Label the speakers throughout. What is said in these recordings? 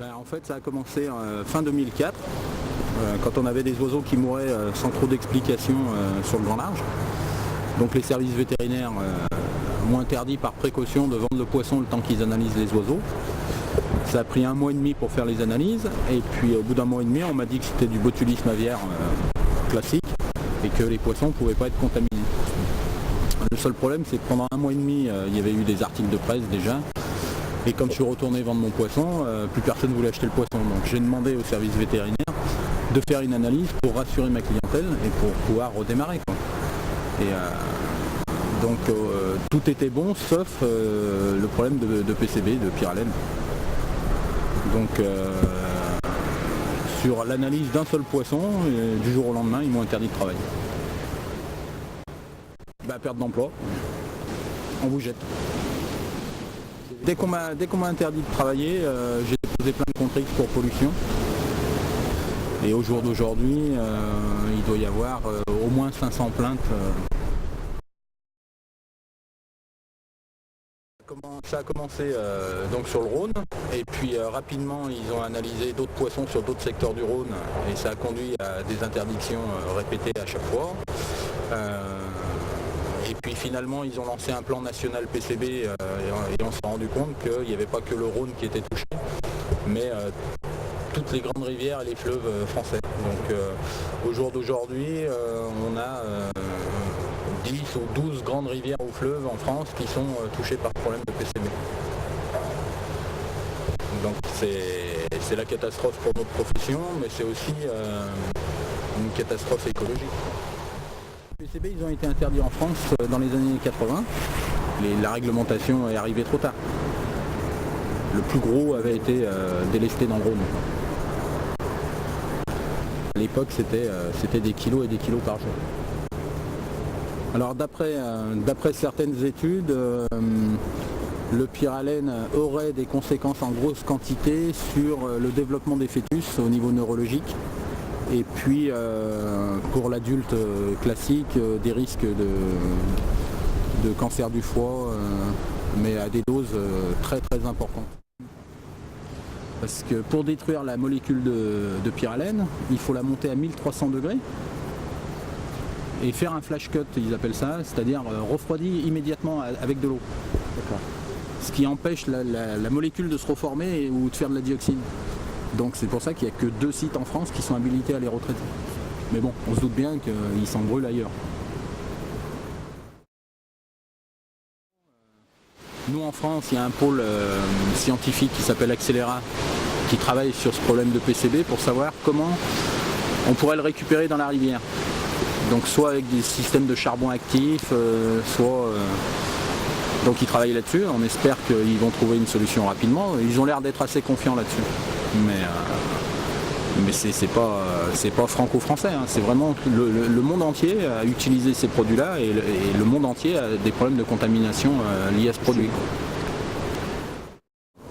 Speaker 1: En fait, ça a commencé fin 2004, quand on avait des oiseaux qui mouraient sans trop d'explications sur le grand large. Donc les services vétérinaires ont interdit par précaution de vendre le poisson le temps qu'ils analysent les oiseaux. Ça a pris 1 mois et demi pour faire les analyses, et puis au bout d'1 mois et demi, on m'a dit que c'était du botulisme aviaire classique et que les poissons ne pouvaient pas être contaminés. Le seul problème, c'est que pendant 1 mois et demi, il y avait eu des articles de presse déjà. Et comme je suis retourné vendre mon poisson, plus personne ne voulait acheter le poisson. Donc j'ai demandé au service vétérinaire de faire une analyse pour rassurer ma clientèle et pour pouvoir redémarrer, quoi. Et donc tout était bon sauf le problème de PCB, de pyralène. Donc sur l'analyse d'un seul poisson, du jour au lendemain, ils m'ont interdit de travailler. Perte d'emploi, on vous jette. Dès qu'on m'a interdit de travailler, j'ai déposé plein de contre-X pour pollution. Et au jour d'aujourd'hui, il doit y avoir au moins 500 plaintes. Ça a commencé donc sur le Rhône, et puis rapidement ils ont analysé d'autres poissons sur d'autres secteurs du Rhône, et ça a conduit à des interdictions répétées à chaque fois. Et puis finalement ils ont lancé un plan national PCB et on s'est rendu compte qu'il n'y avait pas que le Rhône qui était touché, mais toutes les grandes rivières et les fleuves français. Donc au jour d'aujourd'hui, on a 10 ou 12 grandes rivières ou fleuves en France qui sont touchés par problème de PCB. Donc c'est la catastrophe pour notre profession, mais c'est aussi une catastrophe écologique. Les PCB, ils ont été interdits en France dans les années 80. La réglementation est arrivée trop tard. Le plus gros avait été délesté dans le Rhône. À l'époque, c'était des kilos et des kilos par jour. Alors d'après certaines études, le pyralène aurait des conséquences en grosse quantité sur le développement des fœtus au niveau neurologique. Et puis pour l'adulte classique, des risques de cancer du foie, mais à des doses très très importantes. Parce que pour détruire la molécule de pyralène, il faut la monter à 1300 degrés et faire un flash cut, ils appellent ça, c'est-à-dire refroidir immédiatement avec de l'eau. Ce qui empêche la molécule de se reformer ou de faire de la dioxine. Donc c'est pour ça qu'il n'y a que 2 sites en France qui sont habilités à les retraiter. Mais bon, on se doute bien qu'ils s'en brûlent ailleurs. Nous en France, il y a un pôle scientifique qui s'appelle Accélera, qui travaille sur ce problème de PCB pour savoir comment on pourrait le récupérer dans la rivière. Donc soit avec des systèmes de charbon actif, donc ils travaillent là-dessus, on espère qu'ils vont trouver une solution rapidement. Ils ont l'air d'être assez confiants là-dessus. Mais c'est pas franco-français, hein. C'est vraiment le monde entier a utilisé ces produits-là et le monde entier a des problèmes de contamination liés à ce produit.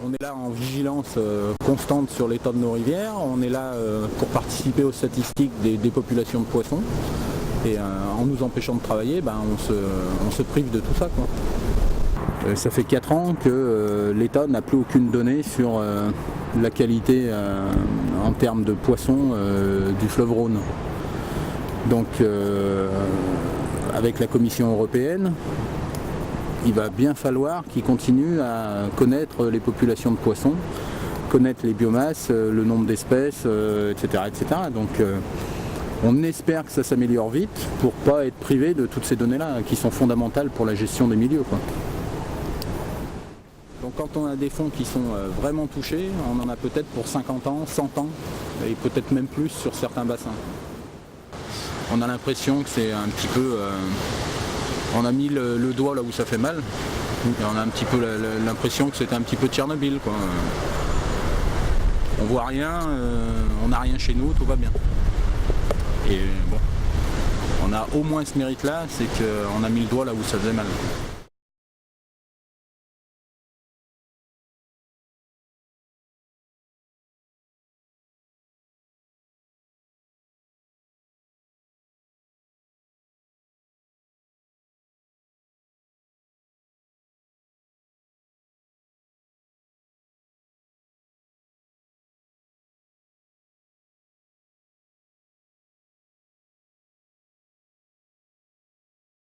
Speaker 1: On est là en vigilance constante sur l'état de nos rivières, on est là pour participer aux statistiques des populations de poissons, et en nous empêchant de travailler, on se prive de tout ça, quoi. Ça fait 4 ans que l'État n'a plus aucune donnée sur la qualité en termes de poissons du fleuve Rhône. Donc avec la Commission européenne, il va bien falloir qu'ils continuent à connaître les populations de poissons, connaître les biomasses, le nombre d'espèces, etc., etc. Donc on espère que ça s'améliore vite pour ne pas être privé de toutes ces données-là qui sont fondamentales pour la gestion des milieux, quoi. Donc quand on a des fonds qui sont vraiment touchés, on en a peut-être pour 50 ans, 100 ans, et peut-être même plus sur certains bassins. On a l'impression que c'est un petit peu... on a mis le doigt là où ça fait mal, et on a un petit peu l'impression que c'était un petit peu Tchernobyl, quoi. On voit rien, on n'a rien chez nous, tout va bien. Et bon, on a au moins ce mérite-là, c'est qu'on a mis le doigt là où ça faisait mal.